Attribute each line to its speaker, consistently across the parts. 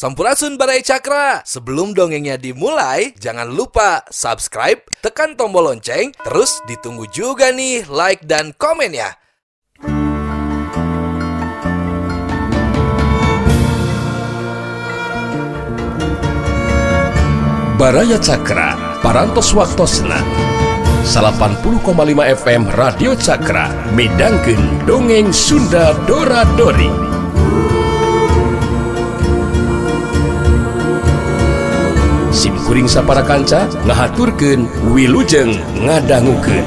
Speaker 1: Sampurasun Barai Cakra. Sebelum dongengnya dimulai, jangan lupa subscribe, tekan tombol lonceng, terus ditunggu juga nih like dan komen ya.
Speaker 2: Baraya Cakra, parantos waktosna 80,5 FM Radio Cakra, midangkeun dongeng Sunda Dora-Dori. Simkuring sapara kanca ngahaturkeun wilujeng ngadangukeun.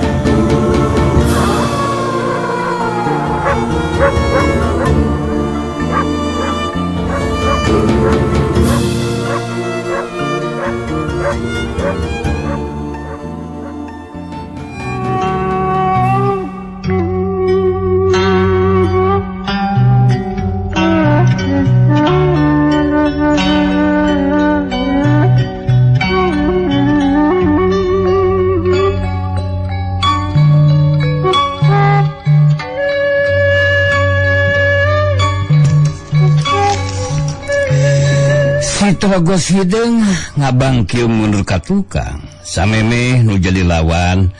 Speaker 3: Trogos hidung ngabangkium mundur ka tukang samemeh nu jadi lawan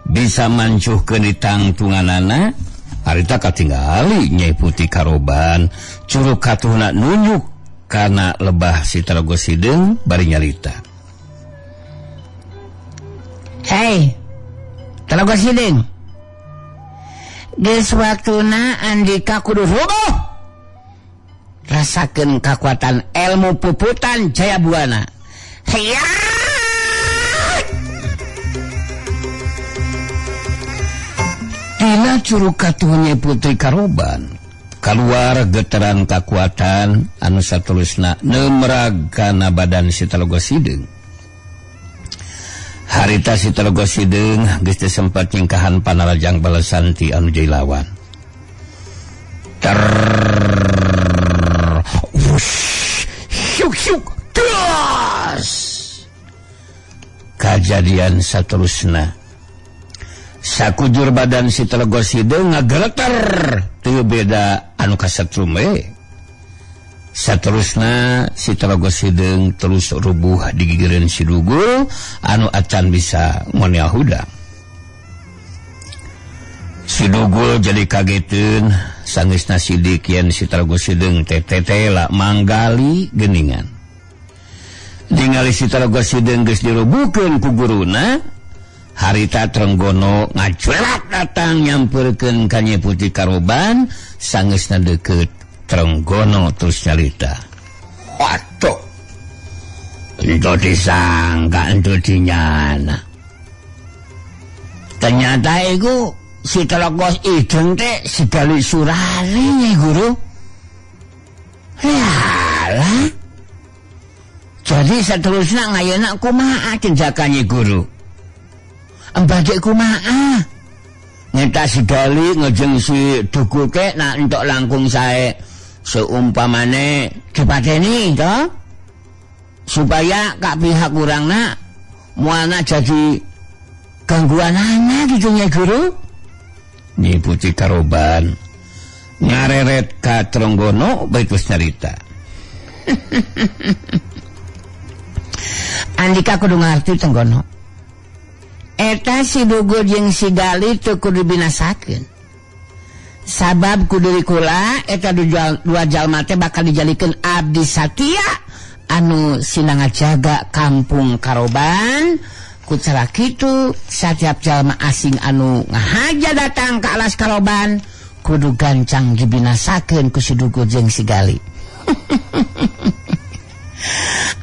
Speaker 3: bisa mancuhkeun di tangtunganana harita katinggali Nyai Putih Karoban curug katuhna nunjuk kana lebah si Trogos hidung bari nyalita.
Speaker 4: Hei Trogos hidung, geus waktuna Andika kudu rubuh. Rasakeun kakuatan ilmu puputan Jayabuana. Hiya!
Speaker 3: Dina curug katuhnya Putri Karoban keluar getaran kakuatan anu satulusna nemrag kana badan si Trogos hidung. Harita si Trogos hidung geus teu sempat nyingkahan panarajang balesanti anu jadi lawan. Syuk terus kejadian saterusna sakujur badan si Trogos hidung ngageleter teu beda anu kasatrum saterusna si Trogos hidung terus rubuh di gigireun si Dugul anu acan bisa moneal hudang. Si Dugul jadi kageteun sanggeusna sidik yen si Trogos hidung tetete la manggali geuningan. Ningali si Trogos hidung geus dirubuhkeun ku guruna, harita Trenggono ngacuelat datang nyampeurkeun ka Nyai Putih Karoban sanggeusna deukeut Trenggono terus nyalita. Waduh, ento disangka ento dinyana. Ternyata iku si Trogos hidung teh sigali surari Nyai Guru. Yalah. Jadi saterusna ngayeuna kumaha cenjaka Nyai Guru? Embade kumaha? Nyata sigali ngejeng si Dugul teh nak entuk langkung sae seumpamane dipateni toh? Supaya ka pihak urangna moalna jadi gangguanana gitu Nyai Guru. Nyai Putih Karoban ngareret ka Trenggono baik wis nyarita.
Speaker 4: Andika kudu ngarti Trenggono. Eta si Dugul jeung si Gali teu kudu binasakeun. Sabab kudu dikula eta dua jalma teh bakal dijalikeun abdi satia anu sina ngajaga kampung Karoban. Kucara kitu setiap jalma asing anu ngahaja datang ke alas Karoban kudu gancang dibinasakeun ku si Dugul jeung si Gali.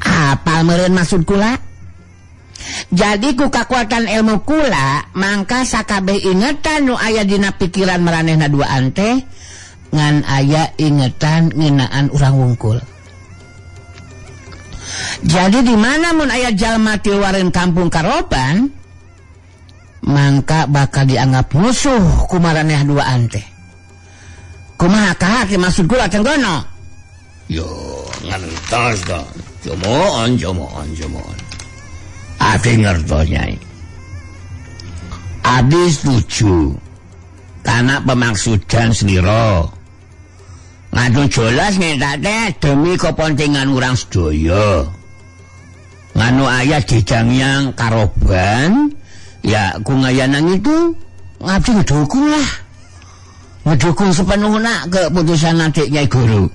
Speaker 4: Apal meureun maksud kula? Jadi ku kakuatan ilmu kula mangka sakabeh ingetan nu aya dina pikiran maranehna duaan teh ngan aya ingetan ngeunaan urang wungkul. Jadi di mana mun aya jalma tiluareun kampung Karoban mangka bakal dianggap musuh ku maraneh duaan teh. Kumaha kahati maksud kula Trenggono?
Speaker 3: Yo ngantos da. Jomoon. Abdi ngertos Nyai. Abdi setuju karena pemaksudan sendiri ngadu jelas ngeta teh demi kepentingan urang sedaya. Nganu aya dijangyang karoban, ya kungayanang itu ngabdi ngedukung lah. Ngedukung sepenuhna keputusan adik Nyai Guru.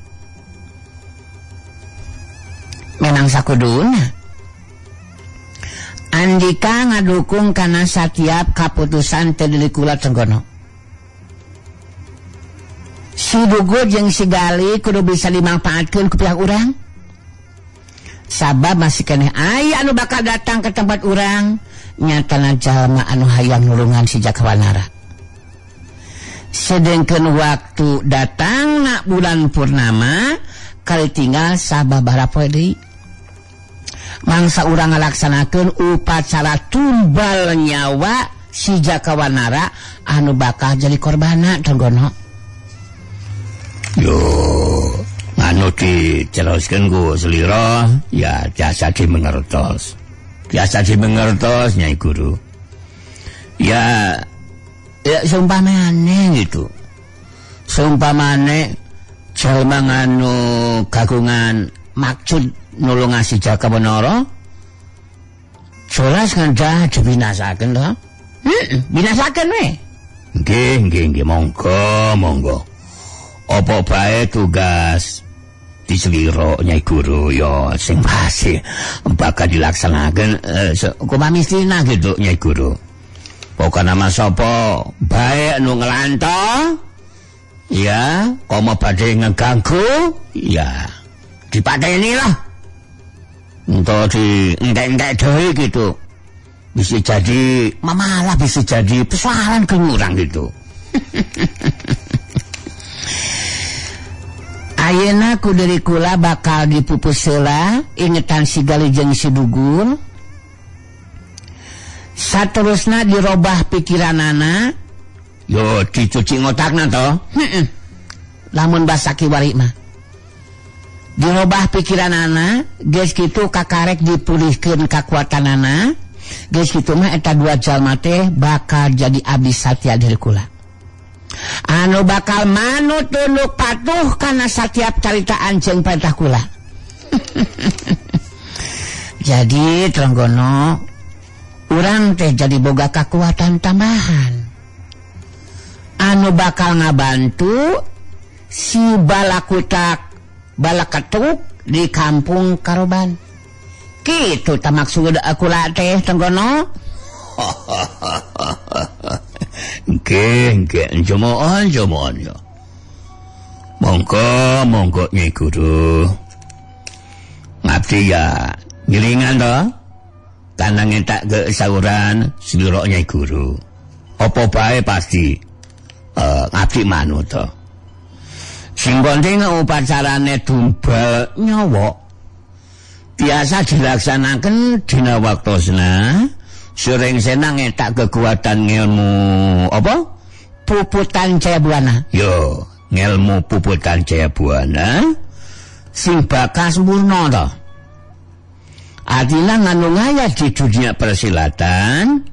Speaker 3: Memang sakuduna. Andika ngadukung karena setiap keputusan terdiri kula Trenggono. Si Dugu jeung si Gali kudu bisa dimanfaatkeun ku pihak urang. Sabab masih keneh aya anu bakal datang ke tempat urang nyatana jalma anu hayang nulungan si Jakawanara. Sedengkeun waktu datangna bulan purnama kali tinggal sababaraha poe deui. Mangsa urang ngalaksanakeun upacara tumbal nyawa si Jakawanara anu bakal jadi korbana Trenggono. Yo, nganu dijelaskeun ku Slira, ya biasa dimengertos. Biasa dimengertos Nyai Guru. Ya seumpamane gitu. Seumpamane jalma nganu kagungan maksud nulungan si Jakawanara, jelas ngandah dibinasakeun to. Binasakeun we. Nggih, monggo. Apa bae tugas di Slira Nyai Guru ya sing pasti bakal dilaksanakan kumamistina gitu Nyai Guru. Pokoknya nama sapa bae anu ngelanto ya komo badhe ngeganggu ya dipateni lah. Untuk di entek-entek dhewe gitu. Bisa jadi mamalah bisa jadi persoalan kenyurang gitu. Ayeuna ku dari kula bakal dipupus heula ingetan si Gali jeung si Dugun. Saterusna dirobah pikiranana, yo dicuci ngotakna to. Lamun basa kiwari mah. Dirobah pikiranana, geus kitu kakarek dipulihkeun kakuatanana. Geus kitu mah eta dua jalma teh bakal jadi abdi satya dari kula. Anu bakal manut tunduk patuh karena setiap caritaan jeung perintah kula. Jadi Trenggono urang teh jadi boga kekuatan tambahan anu bakal ngabantu si balakutak balakatuk di kampung Karoban. Kitu ta maksud kula teh Trenggono. Nggih, jomoan ya. Monggo Nyai Guru. Ngabdi ya ngilingan to. Kana ngentak ke sauran Slira Nyai Guru. Apa bae pasti ngabdi manut to. Sing penting upacarane tumbal nyawa biasa dilaksanakan dina waktosna. Sering senang ngetak kekuatan ngelmu apa? Puputan Jaya Buana. Yo, ngelmu puputan Jaya Buana sing bakal sempurna to. Adina nganu ngaya di dunia persilatan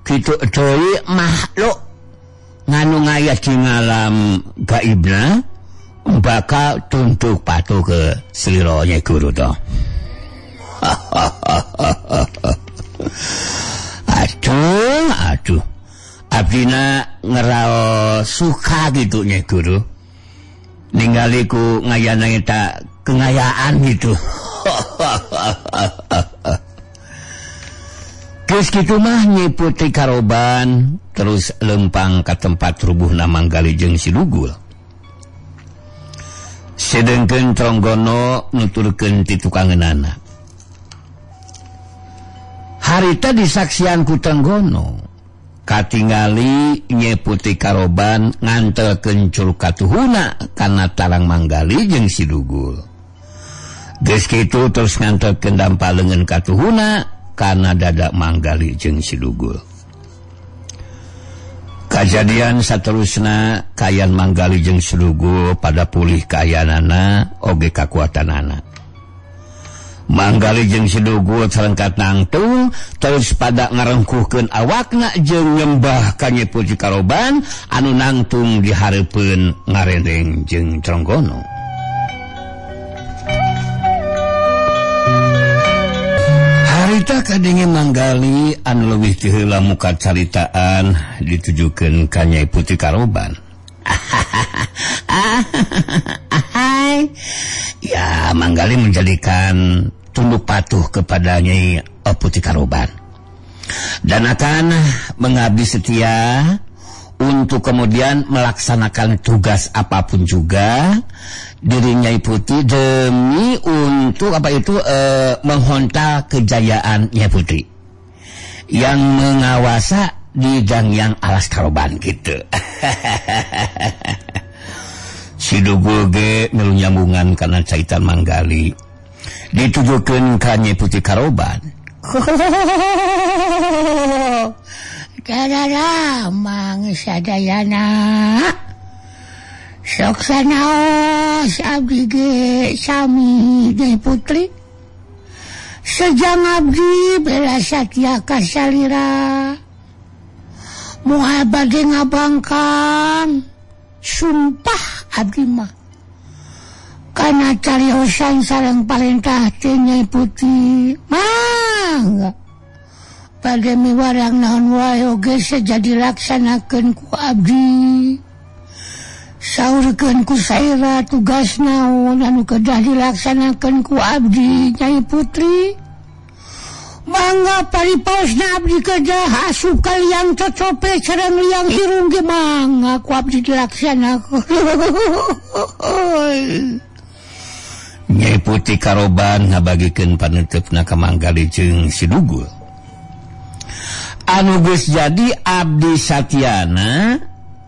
Speaker 3: gitu doi makhluk nganu ngaya di ngalam gaibna bakal tunduk patuh ke Slira Nyai Guru to. Aduh. Abdina ngerao suka gitu Nyai Guru. Ninggaliku ngayana eta kengayaan gitu. Geus kitu mah Nyai Putri Karoban terus lempang ke tempat rubuhna Manggali jeung si Dugul. Sedengkeun Trenggono nuturkeun ti tukangeunana. Harita disaksian ku Trenggono katingali Nyai Putri Karoban ngantelkeun curukatuhuna kana tarang Manggali jeung si Dugul. Geus kitu terus ngantelkeun dampaleungeun katuhuna kana dadak Manggali jeung si Dugul. Kajadian saterusna kayan Manggali jeung si Dugul pada pulih kayanana oge kakuatanana. Manggali jeung si Dugul sarengkat nangtung terus pada ngarengkuhkeun awakna jeung nyembah ka Nyai Putri Karoban anu nangtung dihareupeun ngarendeng jeung Trenggono. Eta kadenge manggali anu leuwih ti heula muka caritaan ditujukeun ka Nyai Putri Karoban. Ya, manggali menjadikan tunduk patuh kepada Nyai Putri Karoban dan akan mengabdi setia untuk kemudian melaksanakan tugas apapun juga diri Nyai Putri demi untuk menghontal kejayaan Nyai Putri yang mengawasa di Gangyang Alas Karoban gitu. Si Dugul ge melu nyambungan kana caitan manggali ditujukeun ka Nyai Putri Karoban.
Speaker 4: Dadara mang sadayana sok sanaos abdi ge sami Nyai Putri sejang abdi bela satya kasalira moal bade ngabangkang sumpah abdi mah kana cariosan sareng parentah teh Nyai Putri mangga pada miwarang naon wae oge sejadi laksanakeun ku abdi saurkeun ku saira tugas naon anu kedah dilaksanakeun ku abdi Nyai Putri mangga paripaosna abdi kedah asup ka liang cocope sareng liang irung ge mangga ku abdi dilaksanakeun.
Speaker 3: Nyai Putri Karoban ngabagikeun paneutupna ka manggali jeung si Dugul. Anu geus jadi abdi satyana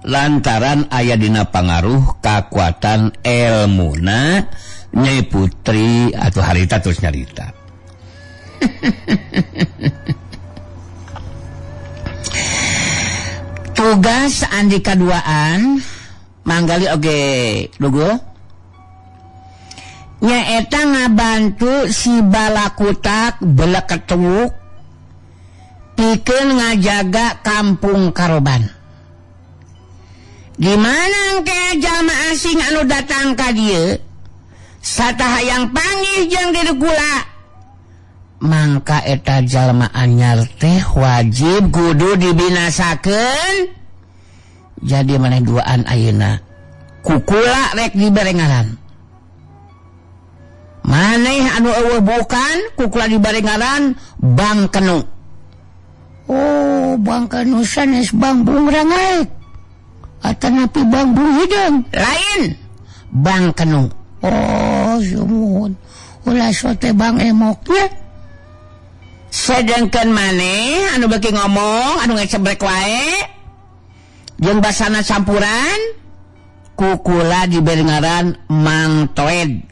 Speaker 3: lantaran aya dina pangaruh kakuatan elmuna Nyai Putri atau harita terus nyarita.
Speaker 4: Tugas andi kaduaan manggali oge Dugul nyaeta ngabantu si balakutak bela ketuuk pikeun ngajaga kampung Karoban. Di mana engke jalma asing anu datang ka dieu satahayang panggih jeung diri kula mangka eta jalma anyar teh wajib kudu dibinasakeun. Jadi maneh duaan ayeuna kukula rek dibarengaran. Maneh anu eueuh bukan kukula dibarengaran Bang Kenu. Oh, Bang Kenu sanes Bang Bungrangait atanapi Bang Bunghideng lain Bang Kenu. Oh, sumuhun ulah sote Bang Emoknya. Sedengkeun maneh anu beuki ngomong anu ngecebrek wae jeung basana campuran kukula diberi ngaran Mang Toed.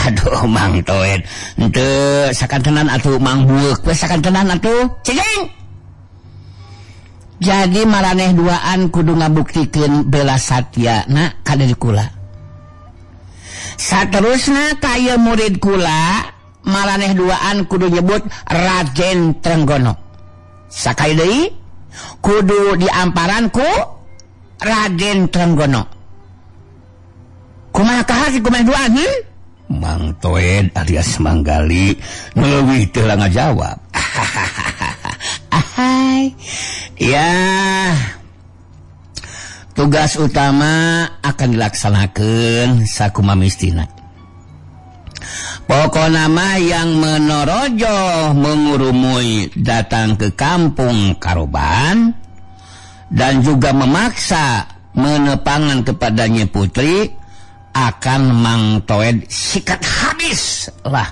Speaker 4: Aduh Mang Toed henteu sakantenan atuh Mang Bueuk we sakantenan atuh cicing. Jadi maraneh duaan kudu ngabuktikeun bela satyana ka diri kula. Saterusna ka ieu murid kula maraneh duaan kudu nyebut Raden Trenggono. Sakali deui kudu diamparan ku Raden Trenggono. Kumaha kahar kumaha duaan
Speaker 3: Mang Toed alias Manggali leuwih teu ngajawab. Ya, tugas utama akan dilaksanakeun sakumaha mistina. Pokona mah yang menorojo mengurumui datang ke kampung Karoban dan juga memaksa menepangan kepada Nyai Putri akan Mang Toed sikat habis lah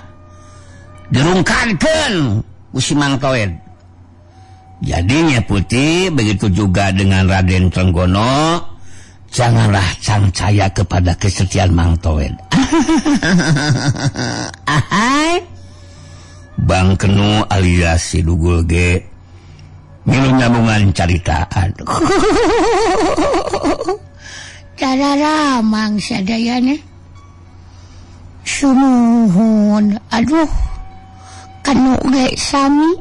Speaker 3: dirungkankeun ku si Mang Toed. Jadi Nyai Putri begitu juga dengan Raden Trenggono janganlah percaya kepada kesetiaan Mang Toed. Bang Kenu alias si Dugul ge milu nyambungan caritaan.
Speaker 4: Dadara mang sadayana sumuhun aduh Kenu ge sami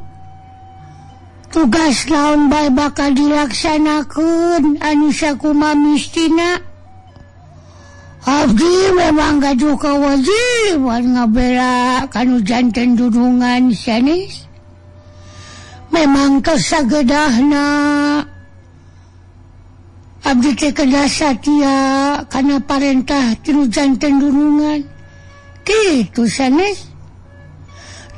Speaker 4: tugas naon bae bakal dilaksanakeun anu sakumaha mistina
Speaker 5: Abdi memang gaduh kewajiban ngabela kanu janten dudungan sanes. Memang kasagedahna abdi teh kedah satia kana parentah tinu janten dudungan. Kitu sanes.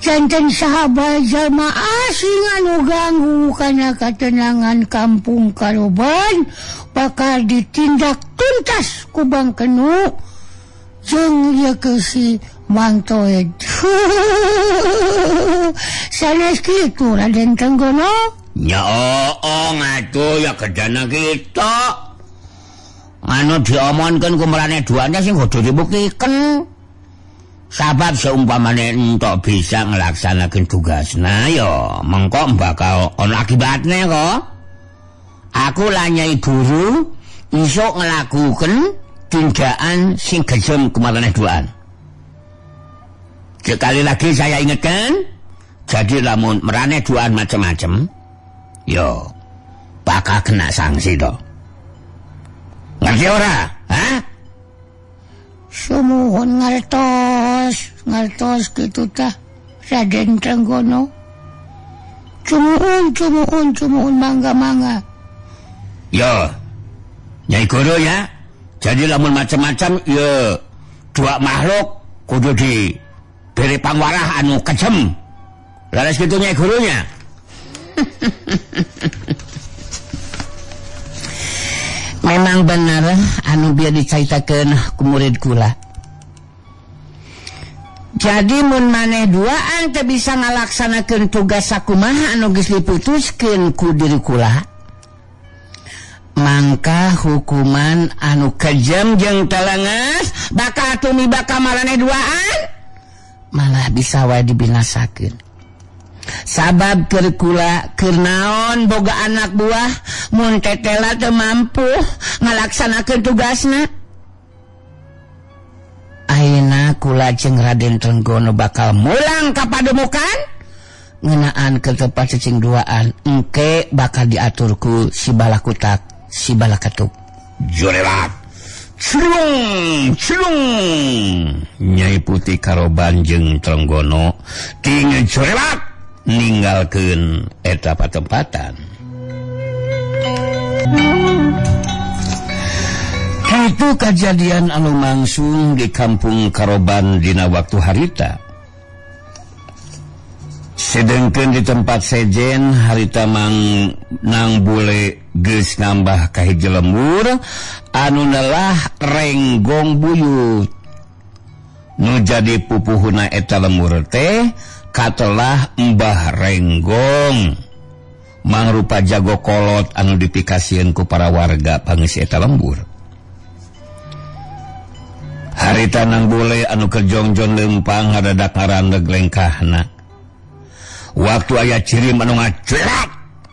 Speaker 5: Janten sahabat jalma asing anu ganggu kana katenangan kampung Karoban bakal ditindak tuntas ku Bang Kenu jeung ieu si Mantoed. Sanes kitu Raden Trenggono?
Speaker 3: Nya atuh ya kedana kita. Anu diomonkeun ku marane duanya sing kudu dibuktikeun. Sabab seumpamane entok bisa ngelaksanakan tugasna ya mengko bakal ono akibatnya kok. Aku lanyai guru iso ngelakukan tindakan sing kejem kemarin duaan. Sekali lagi saya ingatkan, jadi lamun merane duaan macam-macam, yo bakal kena sanksi toh. Ngerti ora? Hah?
Speaker 5: Sumuhun ngertos gitu tah Raden Trenggono. Cumuhun mangga.
Speaker 3: Yo, Nyai Guru ya. Jadi lamun macam-macam ya dua makhluk kudu diberi pangwarah anu kejem. Laras gitu Nyai Gurunya.
Speaker 4: Memang benar anu biar dicaitakeun ku murid kula. Jadi mun maneh duaan teu bisa ngalaksanakeun tugas sakumaha anu geus diputuskeun ku diri kula, mangka hukuman anu kejem jeung telenges bakal tumiba ka maraneh duaan malah bisa wae dibinasakeun. Sabab keur kula keur naon boga anak buah mun tetela teu mampu ngalaksanakeun tugasna. Ayeuna kula jeung Raden Trenggono bakal mulang ka pademukan ngeunaan keur tempat cicing duaan engke bakal diatur ku si balakutak si balakatuk.
Speaker 3: Jorelat Cilung Nyai Putih Karoban jeung Trenggono tinggal jorelat ninggalkeun eta patempatan. Itu kejadian anu langsung di kampung Karoban dina waktu harita. Sedengkeun di tempat sejen harita nang bule geus nambah ka hiji lembur anu nelah renggong buyut. Nu jadi pupuhuna eta lembur teh katelah Mbah Renggong mangrupa jago kolot anu dipikasieun ku para warga pangisi eta lembur. Harita nang bule anu kerjongjon lempang hadadak ngarandeg lengkahna. Waktu aya cirim anu ngajelat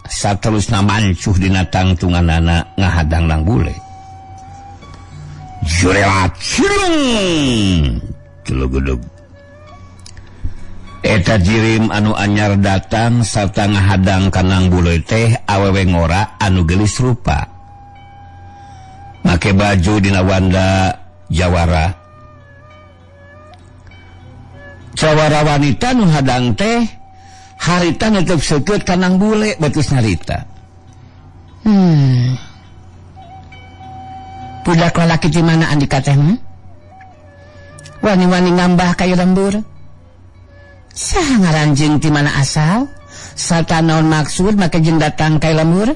Speaker 3: saterusna mancuh dina tangtunganana ngahadang nang bule. Jurelat cilung celugudug. Eta jirim anu anyar datang sarta ngahadang kanang bule teh awewe ngora anu gelis rupa. Make baju dina wanda jawara. Jawara wanita nu hadang teh harita netep seukeut kanang bule betus narita. Budak lalaki di mana andika teh? Wani-wani ngambah kaya lembur. Saha ngaranjing ti mana asal? Sarta naon maksud make jeung datang ka lembur?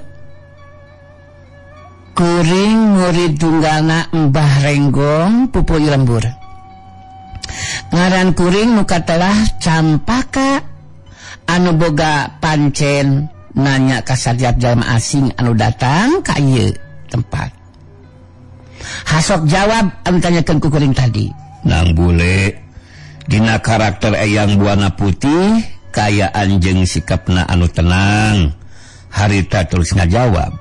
Speaker 3: Kuring murid tunggalna Mbah Renggong pupuh lembur. Ngaran kuring nu katelah Campaka anu boga pancen nanya ka setiap jalma asing anu datang ka ieu tempat. Hasok jawab anu tanyakeun ku kuring tadi. Nang bule dina karakter eyang buana putih kaya anjing sikapna anu tenang. Harita terus ngajawab.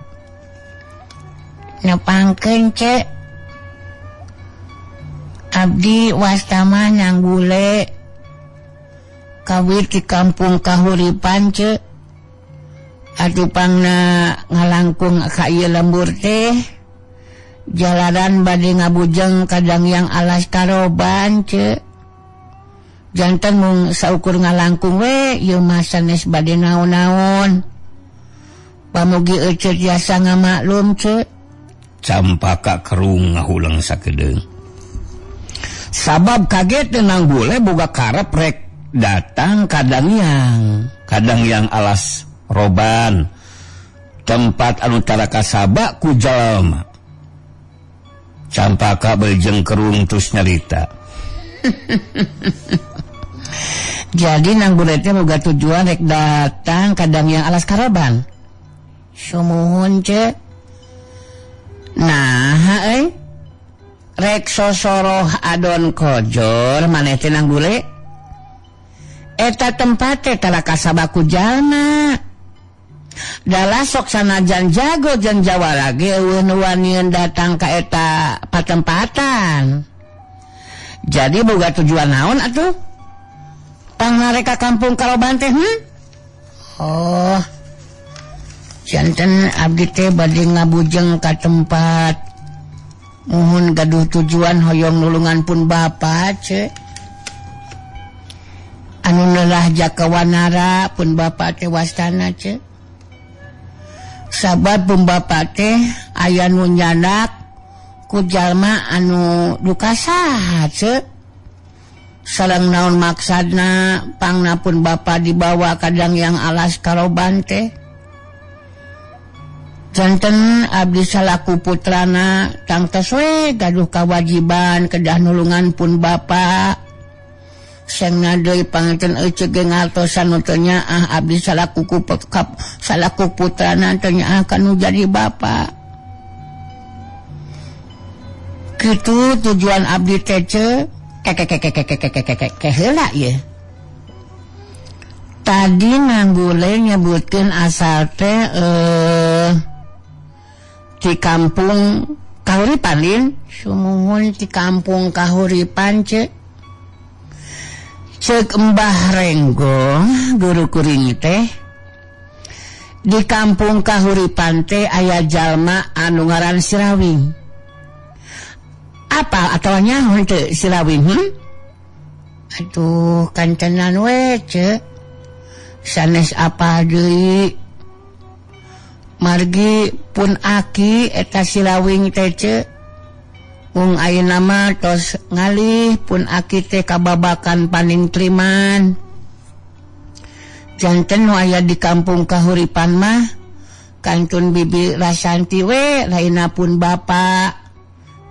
Speaker 5: Nepangkeun cek. Abdi wastama nang bule kawit di kampung kahuripan cek. Atupangna ngalangkung ka ieu lembur teh jalanan bade ngabujeng kadang yang alas karoban ce. Janten mung saukur ngalangkung we ieu mah sanes bade naon-naon. Pamugi ecet jasa ngamaklum ce.
Speaker 3: Campaka kerung ngahulang sakedeung.
Speaker 4: Sabab kaget tenang bule boga karep rek datang kadang yang alas roban tempat anu tara kasaba ku jalma. Campaka beljeng kerung terus nyarita.
Speaker 5: Jadi nang bule teh boga tujuan rek datang kadang yang alas karoban. Sumuhun ce. Nah, rek sosoroh adon kojor maneh teh nang bule. Eta tempat teh tara kasaba ku jalma. Dalah sok sanajan jago jeung jawara ge eueun wanieun datang ka eta patempatan. Jadi boga tujuan naon atuh? Tangna rek ka kampung karoban teh Oh. Janten abdi teh bade ngabujeng ka tempat muhun gaduh tujuan hoyong nulungan pun bapa ce. Anu neulah jakawanara pun bapa teh wastana ce. Sabab pun bapa teh aya nu nyandak ku jalma anu duka saha ce. Sareng naon maksadna pangna pun bapa dibawa kadang yang alas karoban teh. Janten abdi salaku putrana tangtos we gaduh kawajiban kedah nulungan pun bapa. Sengna deui panganten eceg ge ngaltosan teu nyaah abdi salaku putrana teu nyaah kanu jadi bapa. Kitu tujuan abdi teh ce. Heula ye. Tadi nanggule nyebutkeun asal teh di kampung kahuripan lin sumuhun di kampung kahuripan ce. Ceuk Mbah Renggong guru kuring teh di kampung kahuripan teh aya jalma anu ngaran Sirawing. Apa atau nyaho teh Sirawing? Aduh kancenan we ce. Sanes apa deui? Margi pun aki eta Sirawing teh ce. Mung ayeuna mah tos ngalih pun aki teh kababakan paning triman. Janten nu aya di kampung kahuripan mah kantun bibi Rasanti we laina pun bapa.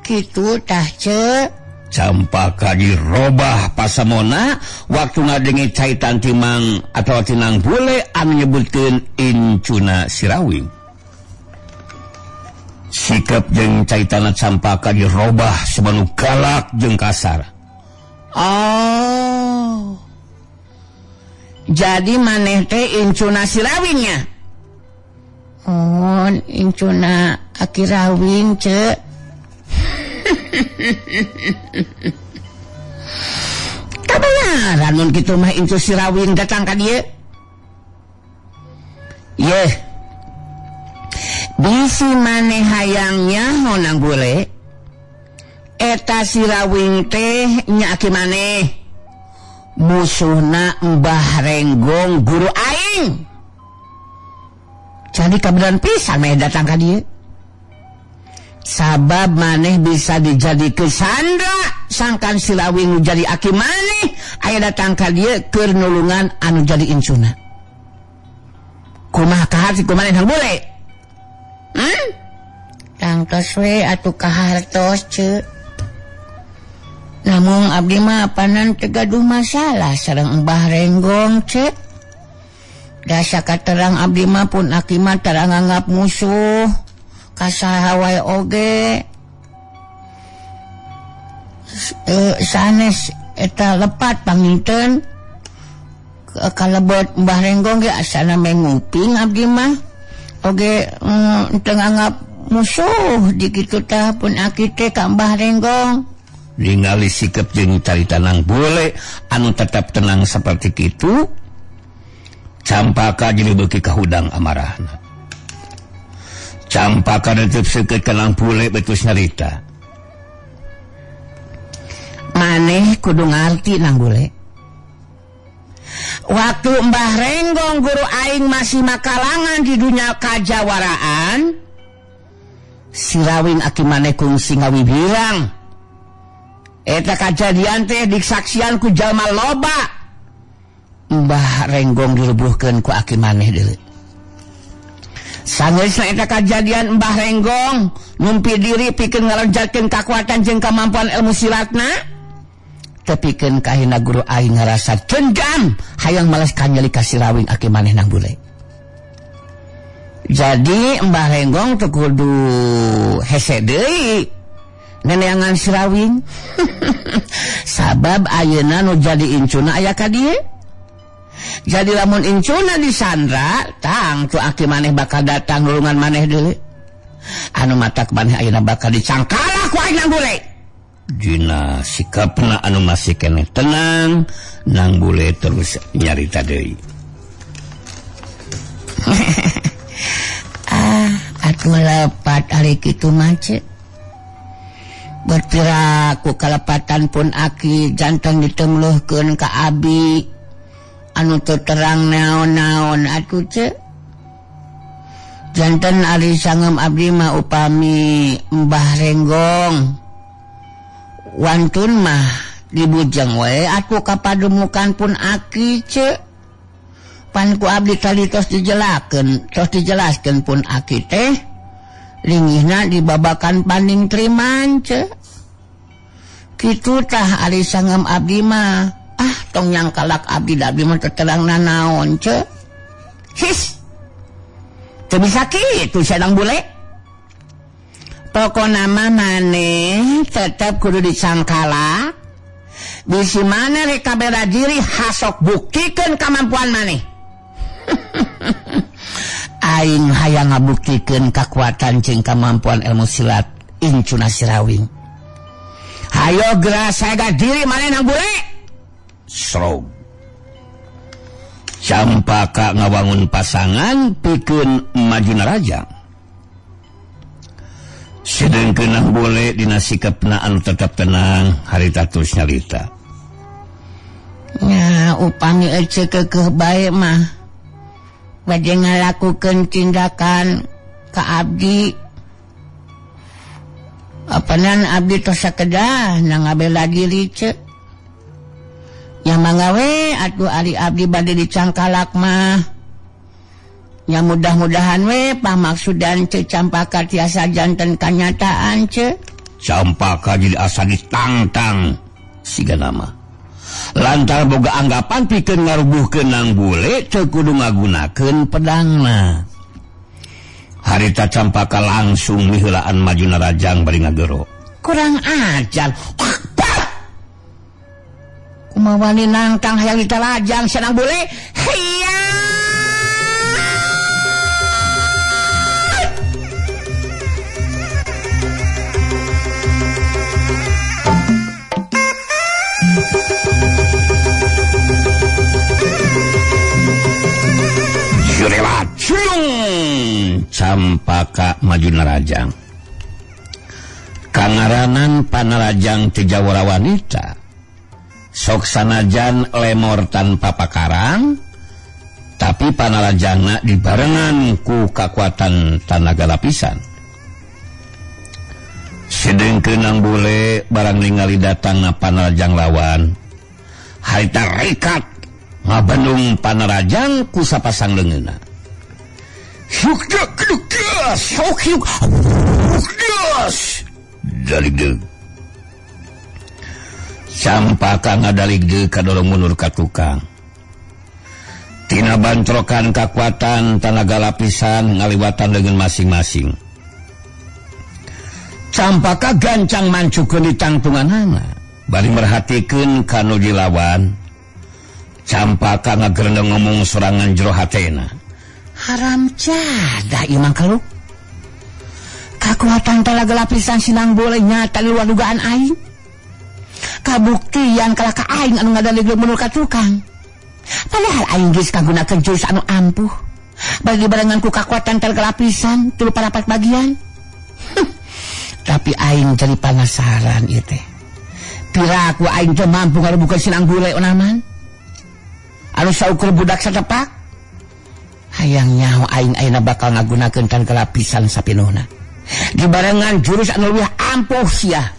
Speaker 5: Kitu tah ce.
Speaker 3: Campaka dirobah pasamona waktu ngadengi caitan timang atau tinang bule anu nyebutkeun incuna Sirawing. Sikap jeung caitana Campaka dirobah sabanu galak jeung kasar.
Speaker 5: Oh. Jadi maneh teh incuna Sirawingnya. Oh, incuna Aki Rawing ce.
Speaker 4: Kabenaran mun kitu mah incu Sirawing datang ka dieu.
Speaker 5: Yeh. Bisi maneh hayangnya honang bule. Eta Sirawing teh nya aki maneh. Musuhna Mbah Renggong guru aing. Jadi kabeneran pisan meh datang ka dieu. Sabab maneh bisa dijadikeun sandra sangkan Sirawing jadi aki maneh aya datang ka dieu keur nulungan anu jadi incuna. Kumaha kahati ku maneh hang bule? Tangtos we atuh kahartos ce. Namun abdi mah panan teu gaduh masalah sareng Mbah Renggong ce. Da sakaterang abdi mah pun aki mah tara nganggap musuh. Kasaha wae oge. Sanes eta lepat panginten kalebet Mbah Renggong ge asana menguping abdi mah oge teu nganggap musuh di kitu tah pun aki teh ka Mbah Renggong.
Speaker 3: Ningali sikap jeung carita nang bule anu tetap tenang seperti kitu, Campaka jadi beuki kahudang amarahna. Campaka tetep seukeut kelang bule betus nyarita.
Speaker 4: Maneh kudu ngarti nang bule. Waktu Mbah Renggong guru aing masih makalangan di dunia kajawaraan, si Rawing aki maneh kungsi ngawibirang. Eta kajadian teh disaksian ku jalma loba. Mbah Renggong dilebuhkeun ku aki maneh deui. Sangeusna eta kajadian Mbah Renggong numpi diri pikeun ngaronjalkeun kakuatan jeung kamampuan ilmu silatna. Tepikeun kahina guru aing ngarasa dendam hayang males kanyeli ka si Rawing aki maneh nang bule. Jadi Mbah Renggong teu kudu hese deui neneangan si Rawing. Sabab ayeuna nu jadi incuna aya ka dieu. Jadi lamun incuna disandra, tang tu aki maneh bakal datang nulungan maneh deui. Anu matak maneh ayeuna bakal dicangkala ku aing nang bule.
Speaker 3: Dina sikapna anu masih keneh tenang, nang bule terus nyarita deui.
Speaker 4: Atuh lepat ari kitu mah ce. Berpira ku kalepatan pun aki janten ditemluhkeun ka abi anu teu terang naon-naon atuh ce. Janten ari sangem abdi mah upami Mbah Renggong wantun mah dibujeng we atuh kapademukan pun aki ce. Pan ku abdi tadi tos dijelaskeun pun aki teh lingihna dibabakan panding triman ce. Kitu tah ari sangem abdi mah tong nyangkalak abdi da abdi mah terang nanaon ce. His teu bisa kitu sadang bule. Pokona mah maneh tetep kudu dicangkalak. Bisi maneh rek kabela diri hasok buktikeun kamampuan maneh. Aing hayang ngabuktikeun kakuatan jeung kamampuan ilmu silat incuna si Rawing. Hayo geura saega diri maneh nang bule.
Speaker 3: Srog. Campaka ngawangun pasangan pikeun majuna rajang. Sedengkeun nang bule dina sikepna anu tetep tenang harita terus nyarita.
Speaker 4: Nya upami ece keukeuh bae mah bade ngalakukeun tindakan ka abdi. Apanan abdi tos sakedah nang ngabela diri ce. Nya manggawe atuh ari abdi bade dicangkalak mah. Ya mudah-mudahan we pamaksudan ce Campaka tiasa janten kanyataan ce.
Speaker 3: Campaka jadi asa ditantang siga nama. Lantar boga anggapan pikeun ngarubuhkeun nang bule teu kudu ngagunakeun pedangna. Harita Campaka langsung miheulaan majuna rajang bari ngagero.
Speaker 4: Kurang ajar. Kumaha wani nangtang hayang ditalajang sanang bule. Hiya.
Speaker 3: Jurewat cung Campaka majuna rajang. Kangaranan panarajang ti jawara wanita. Sok sanajan lemor tanpa pakarang, tapi panarajangna dibarengan ku kakuatan tanaga lapisan. Sedengkeun nang bule barang ningali datangna panarajang lawan, harita rekat ngabandung panarajang ku sapasang leungeunna. Syukdak kedukas, syuk daligdeug. Campaka ngadaligdeug kadorong mundur ka tukang. Tina bantrokan kakuatan tanaga lapisan ngaliwatan leungeun masing-masing. Campaka gancang mancukeun di tangtunganana, bari merhatikeun kanu dilawan. Campaka ngagerendeng ngomong sorangan jero hatena.
Speaker 4: Haram jadah ieu mah kaluk. Kakuatan tanaga lapisan sinang bule nyata di luar dugaan aing. Kabuktian kalaka aing anu ngadaligdeug mundur ka tukang. Padahal aing geus kagunakeun jurus anu ampuh.
Speaker 5: bagi barenganku kekuatan tergelapisan tulu parapat bagian. Tapi aing jadi penasaran ieu teh. Piraku aing teh mampu ngarebukeun sinang bule onaman. Anu saukur budak satepak. Hayang nyaho aing ayeuna bakal ngagunakeun tergelapisan sapinuhna. Di barengan jurus anu leuwih ampuh sia.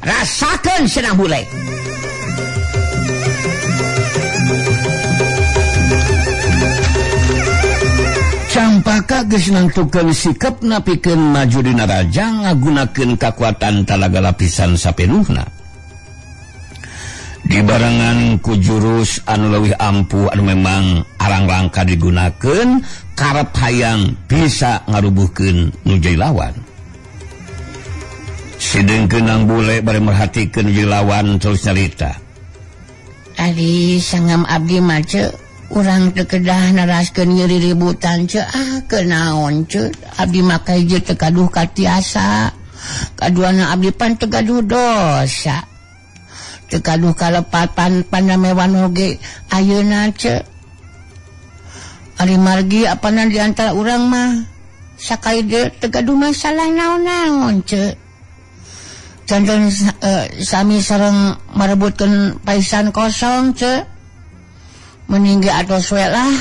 Speaker 5: Rasakeun sinang bule. Campaka geus nangtukeun sikepna pikeun maju dina raja ngagunakeun kakuatan talaga lapisan sapenuhna. Di barengan ku jurus anu leuwih ampuh anu memang arang langka digunakeun karep hayang bisa ngarubuhkeun nu jadi lawan. Sidengkeun nang bule bari merhatikeun jadi lawan terus nyarita.
Speaker 4: Tadi sangam abdi mah urang teu kedah naraskeun nyeri ributan kenaon abdi mah kaiji teu gaduh katiasa. Kaduana abdi pan teu gaduh dosa. Teu gaduh kalepatan pandamewan oge ayeuna ari margi apana di antara urang mah sakaide teu gaduh masalah naon-naon Janten sami sareng marebutkeun paisan kosong meninggi atos we lah.